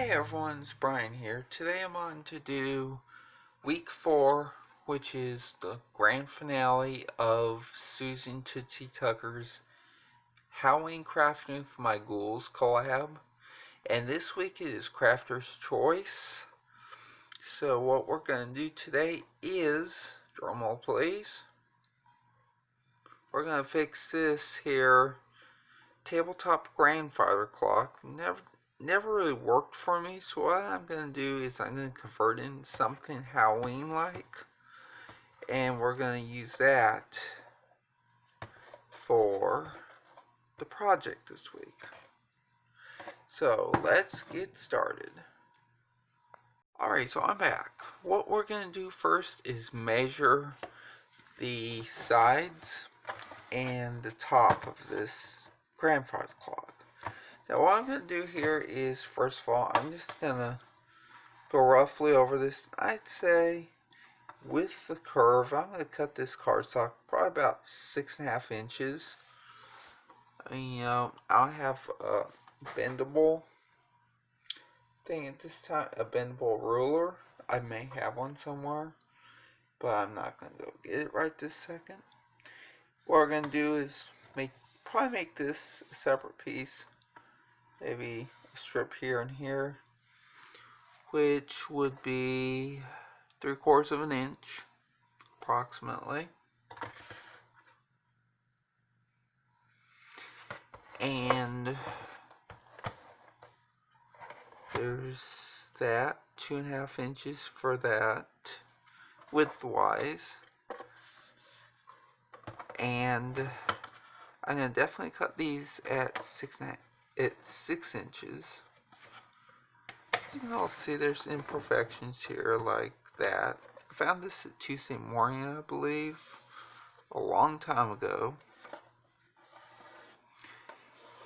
Hey everyone, it's Brian here. Today I'm on to do week 4, which is the grand finale of Susan Tootsie Tucker's Halloween Crafting for My Ghouls collab. And this week it is Crafter's Choice. So what we're going to do today is, drumroll please, we're going to fix this here tabletop grandfather clock. Never really worked for me, so what I'm going to do is I'm going to convert it into something Halloween-like, and we're going to use that for the project this week. So let's get started. Alright, so I'm back. What we're going to do first is measure the sides and the top of this grandfather clock. Now what I'm going to do here is, first of all, I'm just going to go roughly over this. I'd say with the curve, I'm going to cut this cardstock probably about 6.5 inches. I mean, I'll have a bendable thing at this time, a bendable ruler. I may have one somewhere, but I'm not going to go get it right this second. What we're going to do is probably make this a separate piece. Maybe a strip here and here, which would be 3/4 of an inch approximately. And there's that, 2.5 inches for that width-wise. And I'm going to definitely cut these at 6 inches. You can all see there's imperfections here like that. I found this at Tuesday morning, I believe, a long time ago.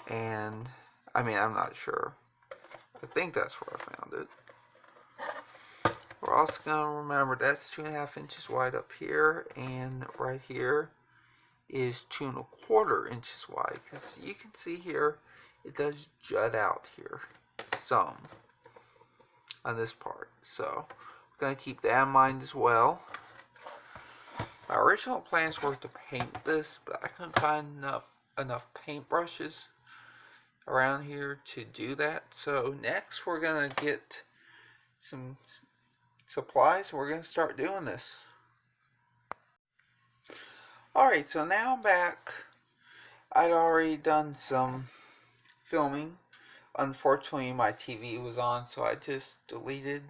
And, I mean, I'm not sure. I think that's where I found it. We're also going to remember that's 2.5 inches wide up here, and right here is 2.25 inches wide, because you can see here it does jut out here some on this part, so we're going to keep that in mind as well. My original plans were to paint this, but I couldn't find enough paintbrushes around here to do that. So next we're going to get some supplies and we're going to start doing this. Alright, so now I'm back. I'd already done some filming. Unfortunately, my TV was on, so I just deleted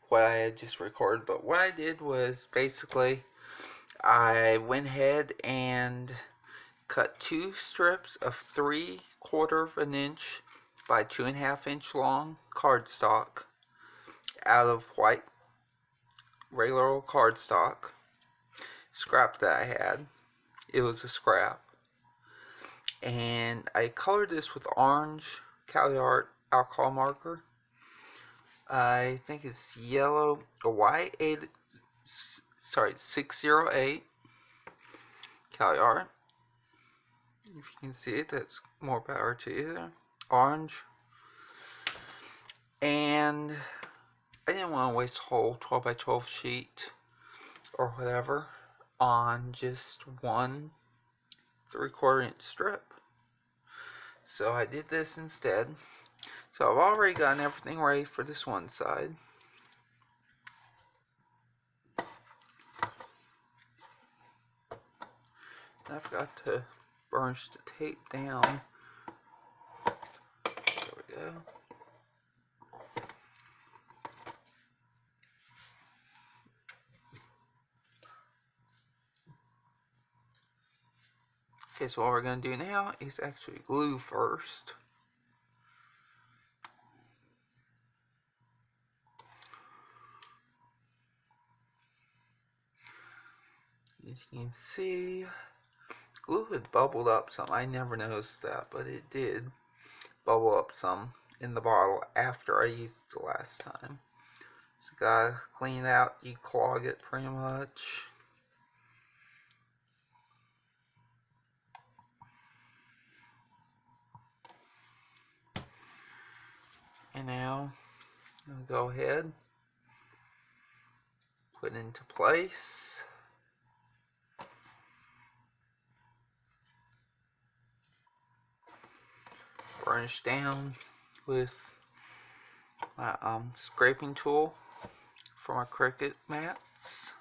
what I had just recorded. But what I did was basically I went ahead and cut 2 strips of 3/4 of an inch by 2.5 inch long cardstock out of white regular old cardstock scrap that I had. It was a scrap, and I colored this with orange Cali Art alcohol marker. I think it's yellow, a Y608 Cali Art. If you can see it, that's more power to you there. Orange. And I didn't want to waste a whole 12 by 12 sheet or whatever on just one 3/4 inch strip. So I did this instead. So I've already gotten everything ready for this one side. I forgot to burnish the tape down. There we go. Okay, so what we're going to do now is actually glue first. As you can see, glue had bubbled up some. I never noticed that, but it did bubble up some in the bottle after I used it the last time. So gotta clean it out, declog it pretty much. And now I'll go ahead, put it into place. Burnish down with my scraping tool for my Cricut mats.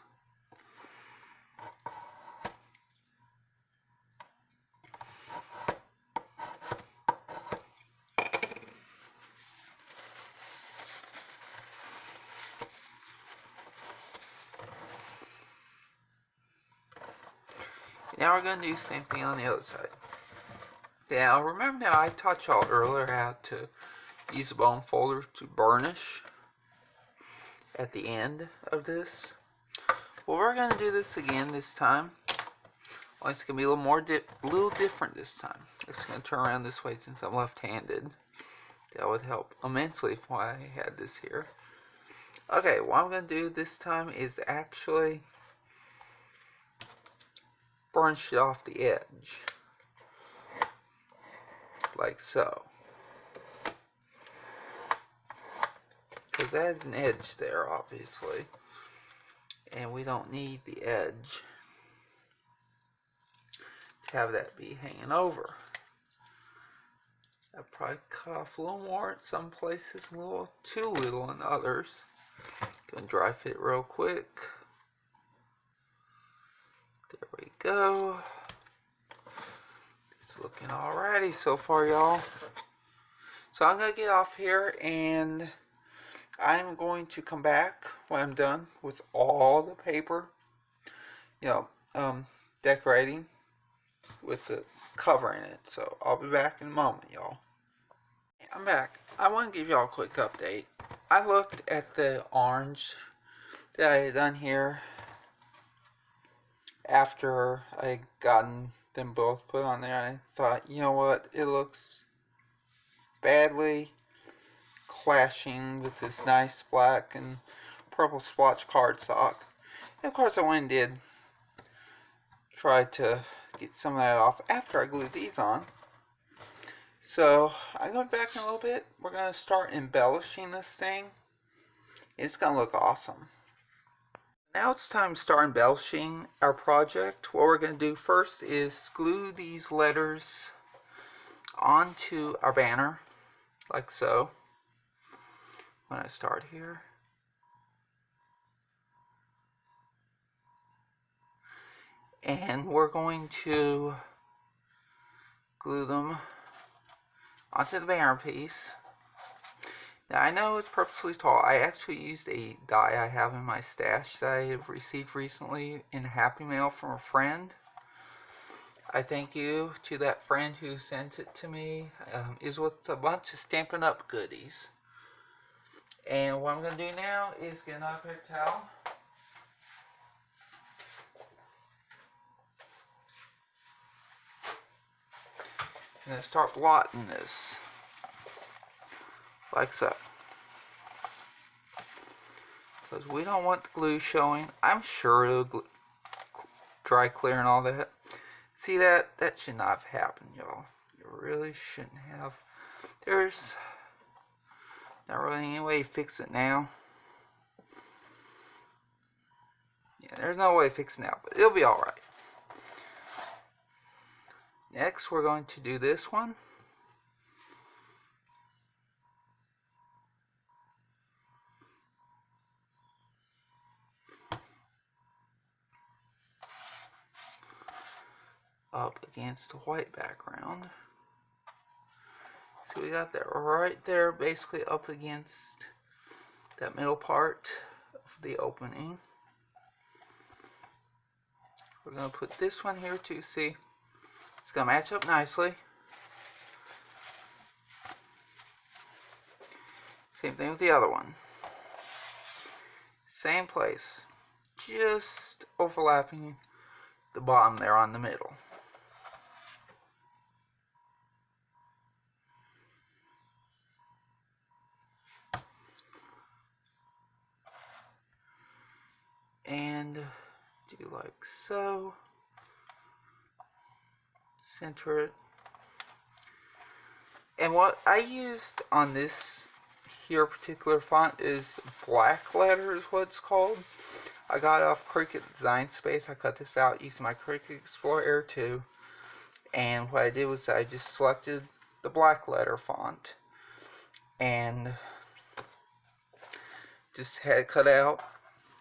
Now we're going to do the same thing on the other side. Now remember, now I taught y'all earlier how to use a bone folder to burnish at the end of this. Well, we're going to do this again this time. Well, it's going to be a little different this time. It's going to turn around this way since I'm left-handed. That would help immensely if I had this here. Okay, what I'm going to do this time is actually burnish it off the edge. Like so. Because that has an edge there, obviously. And we don't need the edge to have that be hanging over. I'll probably cut off a little more at some places, a little too little in others. Gonna dry fit real quick. There we go. It's looking alrighty so far, y'all. So I'm gonna get off here and I'm going to come back when I'm done with all the paper, decorating with the cover in it. So I'll be back in a moment, y'all. I'm back. I want to give y'all a quick update. I looked at the orange that I had done here after I had gotten them both put on there. I thought, you know what, it looks badly clashing with this nice black and purple swatch cardstock. And of course I went and did try to get some of that off after I glued these on. So I'm going back in a little bit. We're going to start embellishing this thing. It's going to look awesome. Now it's time to start embellishing our project. What we're going to do first is glue these letters onto our banner, like so. When I start here. And we're going to glue them onto the banner piece. Now I know it's purposely tall. I actually used a die I have in my stash that I have received recently in Happy Mail from a friend. I thank you to that friend who sent it to me. Is with a bunch of Stampin' Up! Goodies. And what I'm going to do now is get another paper towel. I'm going to start blotting this. Like so. Because we don't want the glue showing. I'm sure it'll dry clear and all that. See that? That should not have happened, y'all. It really shouldn't have. There's not really any way to fix it now. Yeah, there's no way to fix it now, but it'll be alright. Next, we're going to do this one. Up against a white background. So we got that right there, basically up against that middle part of the opening. We're going to put this one here too, see? It's going to match up nicely. Same thing with the other one. Same place. Just overlapping the bottom there on the middle. And do like so. Center it. And what I used on this here particular font is black letter is what it's called. I got it off Cricut Design Space. I cut this out using my Cricut Explorer Air 2. And what I did was I just selected the black letter font and just had it cut out,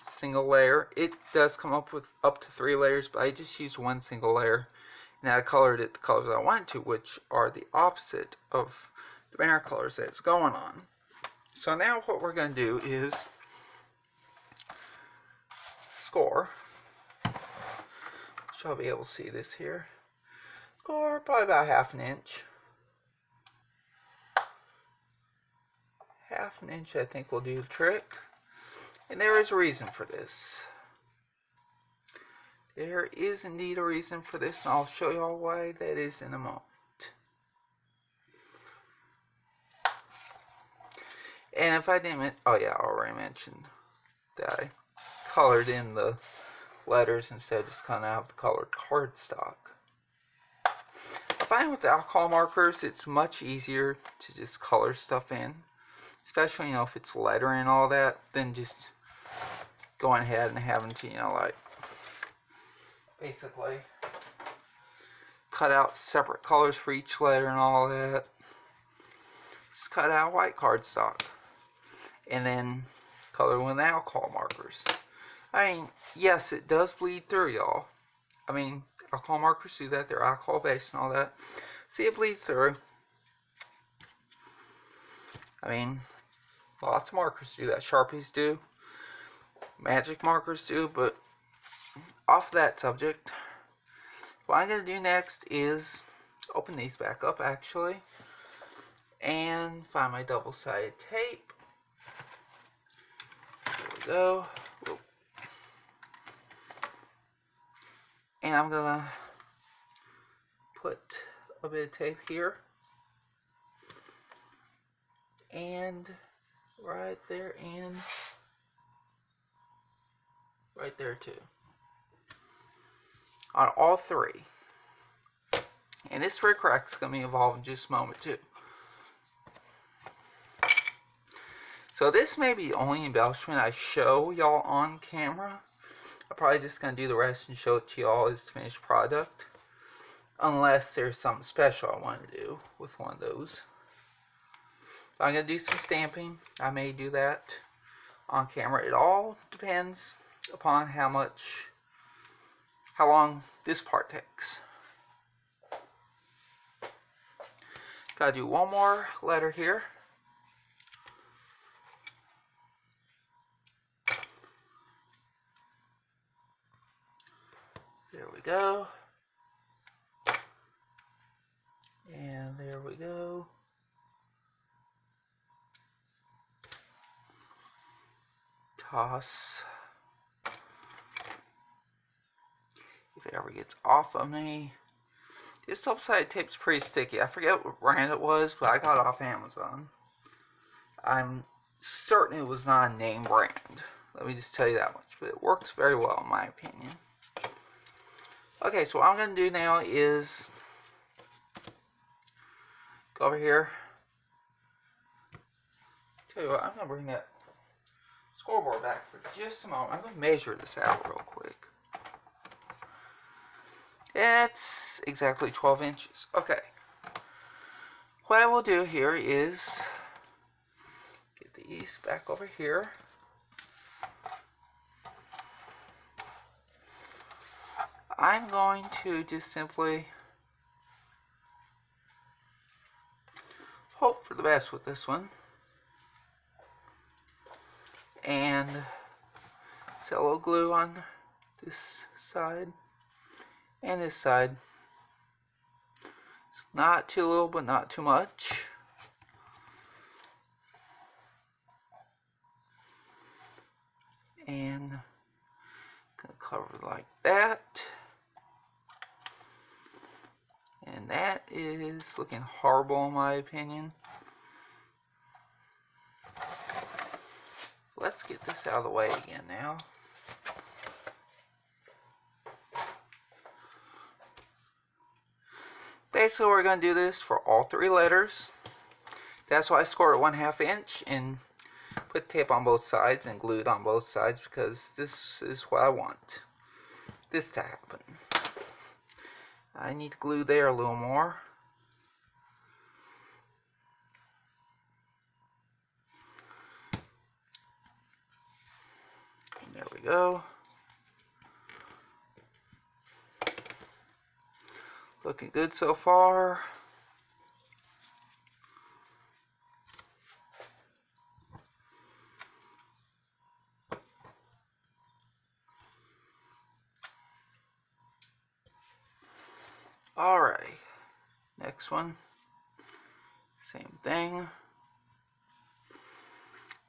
single layer. It does come up with up to 3 layers, but I just used one single layer. And I colored it the colors I want to, which are the opposite of the banner colors that it's going on. So now what we're going to do is score. Which I'll be able to see this here. Score probably about 1/2 inch. 1/2 inch I think will do the trick. And there is a reason for this. There is indeed a reason for this, and I'll show y'all why that is in a moment. And if I didn't, oh yeah, I already mentioned that I colored in the letters instead of just cutting out the colored cardstock. I find with alcohol markers, it's much easier to just color stuff in, especially, you know, if it's lettering and all that, than just going ahead and having to, you know, like, basically cut out separate colors for each letter and all that. Just cut out white cardstock and then color with alcohol markers. I mean, yes, it does bleed through, y'all. I mean, alcohol markers do that. They're alcohol based and all that. See, it bleeds through. I mean, lots of markers do that. Sharpies do. Magic markers do. But off of that subject, what I'm going to do next is open these back up, actually, and find my double-sided tape. There we go. Whoop. And I'm going to put a bit of tape here. And right there and right there too. On all 3. And this red crack's going to be involved in just a moment too. So this may be the only embellishment I show y'all on camera. I'm probably just going to do the rest and show it to y'all as the finished product. Unless there's something special I want to do with one of those. So I'm going to do some stamping. I may do that on camera. It all depends upon how long this part takes. Gotta do one more letter here. There we go. And there we go. Toss. If it ever gets off of me. This double-sided tape's pretty sticky. I forget what brand it was, but I got it off Amazon. I'm certain it was not a name brand. Let me just tell you that much. But it works very well in my opinion. Okay, so what I'm going to do now is go over here. Tell you what, I'm going to bring that scoreboard back for just a moment. I'm going to measure this out real quick. It's exactly 12 inches. Okay. What I will do here is get these back over here. I'm going to just simply hope for the best with this one. And set a little glue on this side and this side. It's not too little, but not too much. And gonna cover it like that. And that is looking horrible in my opinion. Let's get this out of the way again now. Basically, we're going to do this for all 3 letters. That's why I scored it 1/2 inch and put tape on both sides and glued on both sides, because this is what I want this to happen. I need to glue there a little more. And there we go. Looking good so far. Alrighty, next one, same thing,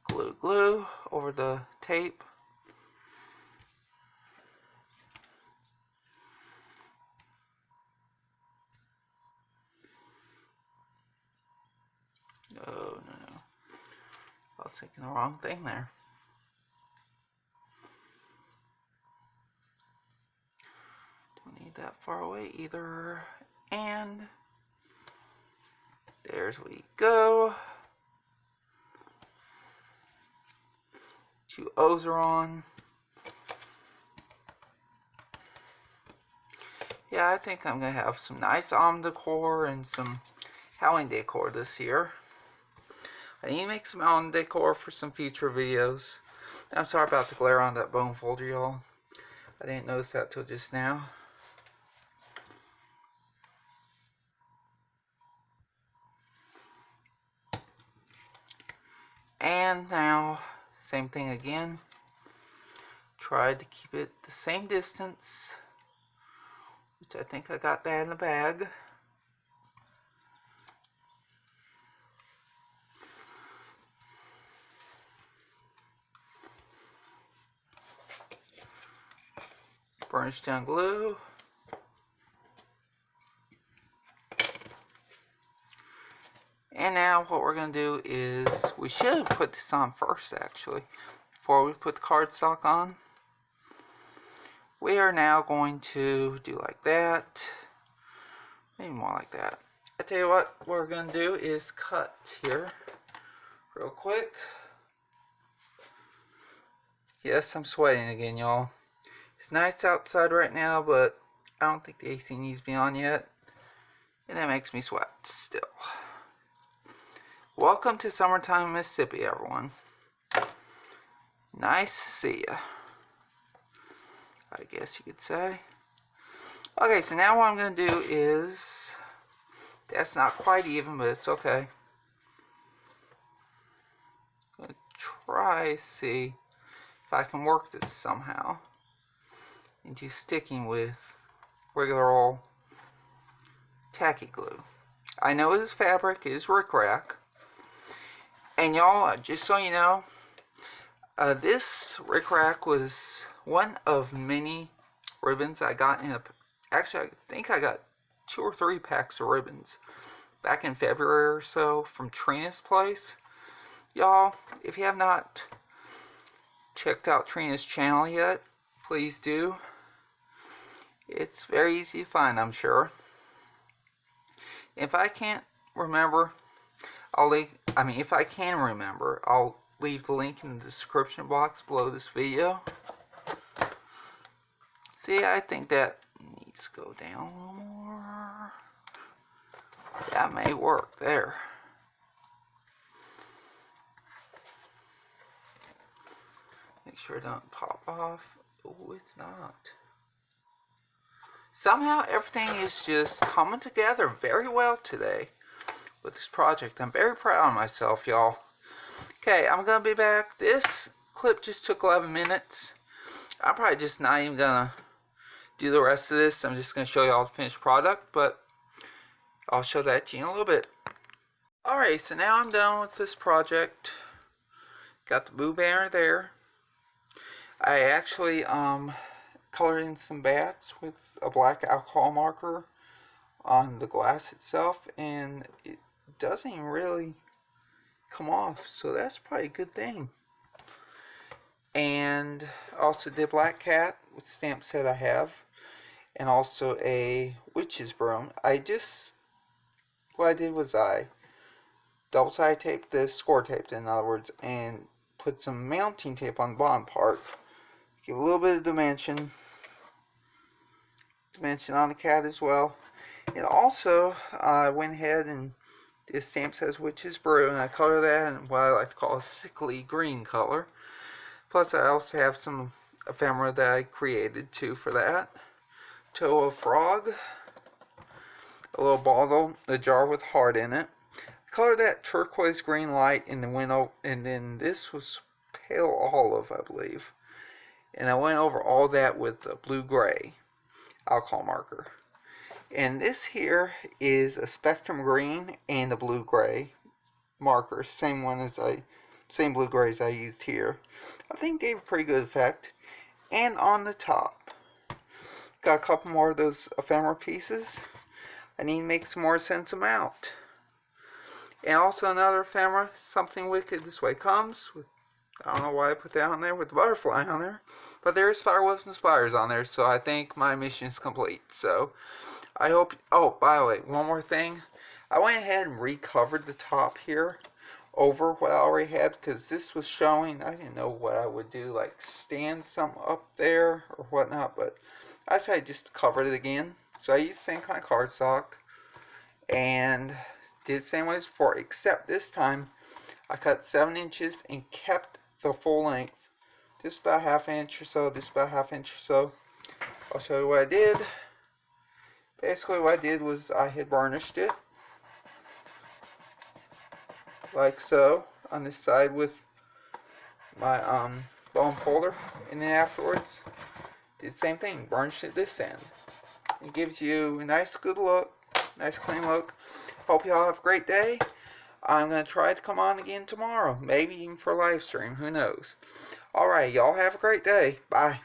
glue over the tape. No, I was thinking the wrong thing there. Don't need that far away either. And there's we go. 2 O's are on. Yeah, I think I'm going to have some nice decor and some Halloween decor this year. I need to make some Halloween decor for some future videos. I'm sorry about the glare on that bone folder, y'all. I didn't notice that till just now. And now, same thing again. Tried to keep it the same distance, which I think I got that in the bag. Burnish down glue. And now what we're going to do is, we should put this on first actually, before we put the cardstock on. We are now going to do like that, maybe more like that. I tell you what we're going to do is cut here real quick. Yes, I'm sweating again, y'all. It's nice outside right now, but I don't think the AC needs to be on yet, and that makes me sweat still. Welcome to summertime Mississippi, everyone. Nice to see ya, I guess you could say. Okay, so now what I'm going to do is, that's not quite even, but it's okay. I'm going to try see if I can work this somehow into sticking with regular old tacky glue. I know this fabric is rickrack. And y'all, just so you know, this rickrack was one of many ribbons I got in a... Actually, I think I got 2 or 3 packs of ribbons back in February or so from Trina's place. Y'all, if you have not checked out Trina's channel yet, please do. It's very easy to find, I'm sure. If I can't remember, if I can remember, I'll leave the link in the description box below this video. See, I think that needs to go down a little more. That may work there. Make sure it doesn't pop off. Oh, it's not. Somehow everything is just coming together very well today with this project. I'm very proud of myself, y'all. Okay, I'm going to be back. This clip just took 11 minutes. I'm probably just not even going to do the rest of this. I'm just going to show you all the finished product, but I'll show that to you in a little bit. Alright, so now I'm done with this project. Got the Boo banner there. I actually colored in some bats with a black alcohol marker on the glass itself, and it doesn't even really come off, so that's probably a good thing. And also did black cat with stamp set I have, and also a witch's broom. What I did was I double-sided tape this, score taped in other words, and put some mounting tape on the bottom part. Give a little bit of dimension on the cat as well. And also, I went ahead and this stamp says Witch's Brew, and I color that in what I like to call a sickly green color. Plus, I also have some ephemera that I created too for that. Toe of Frog, a little bottle, a jar with heart in it. I colored that turquoise green light in the window, and then this was pale olive, I believe. And I went over all that with a blue-gray alcohol marker. And this here is a spectrum green and a blue-gray marker, same blue-grays I used here. I think gave a pretty good effect. And on the top, got a couple more of those ephemera pieces. I need to make some more, send some out. And also another ephemera, Something Wicked This Way Comes. I don't know why I put that on there with the butterfly on there. But there is spiderwebs and spiders on there, so I think my mission is complete. So, I hope... Oh, by the way, one more thing. I went ahead and recovered the top here over what I already had, because this was showing. I didn't know what I would do, like stand some up there or whatnot, but I decided just to cover it again. So I used the same kind of cardstock and did the same way as before, except this time I cut 7 inches and kept the full length. Just about ½ inch or so, just about ½ inch or so. I'll show you what I did. Basically what I did was I had varnished it like so on this side with my bone folder, and then afterwards did the same thing, varnished it this end. It gives you a nice good look, nice clean look. Hope y'all have a great day. I'm going to try to come on again tomorrow, maybe even for a live stream, who knows. Alright, y'all have a great day. Bye.